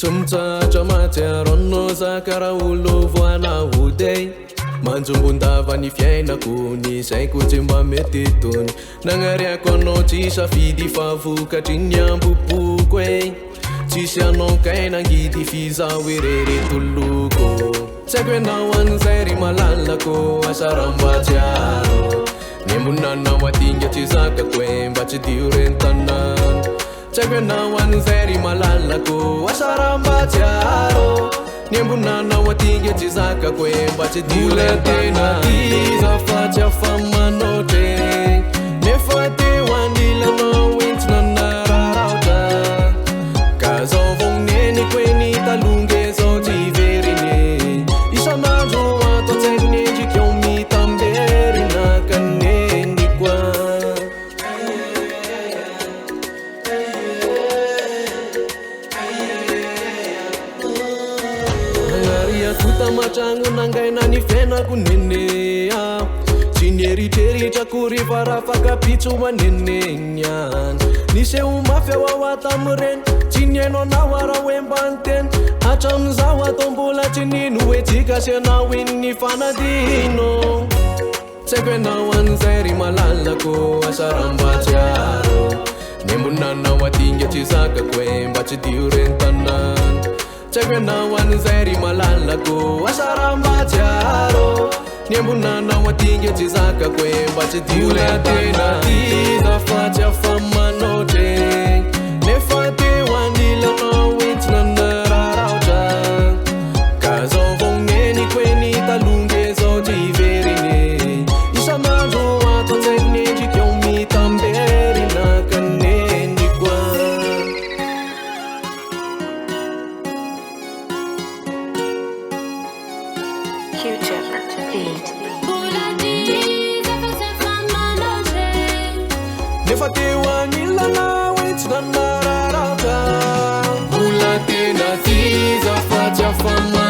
Tsumtsatra matsiarono zakara olo voana hodey manjombondava ny fiainako ny saiko tsy mba mety tony nagnariako anao tsy safidy fa vokatry ny ambopoko e tsisy anao kay nangidy fizaho ereretoloko tsy haiko ianao an'izay ry malalako asaram-batsiaro ny ambonanao atinga tsy zakako e mba tsy dio rentanana tsy haiko ianao an'izay ry malalako asaram-batsiaro ny ambonanao atinga tsy zakako e mba tsy dio rentana iza fa tsy afamanotry nefa teo andilanao entsina nararaotra ka zao vogneniko e ny talonge zao tsy veriny isanandro ato tsainy endriky eo mitamberina kaneny koa Futa matragno nangaina ny fiainako nenea tsy nieritreritrako rehefa rafaka pitso maneneny any niseho mafy ao ao atamireny tsy niaino anao ara hoe mba nteny hatramizao atao mbola tsy nino hoe tsikasianao iny ny fanadino tsy haiko ianao an'izay ry malalako asaram-batsiaro ny ambonanao atinga tsy zakako e mba tsy dio rentanana tsy haiko ianao an'izay ry malalako asaram-batsiaro ny ambonanao atinga tsy zakako e mba tsy dio rentana iza fa tsy afamanotry nefa teo andilanao entsina nararaotra ka zao vogneniko e ny talonge zao tsy veriny isanandro ato tsainy endriky eo mitamberina kaneny koa nefa teo anilanao entsina nararaotra mbola tena tiza fa tsy afama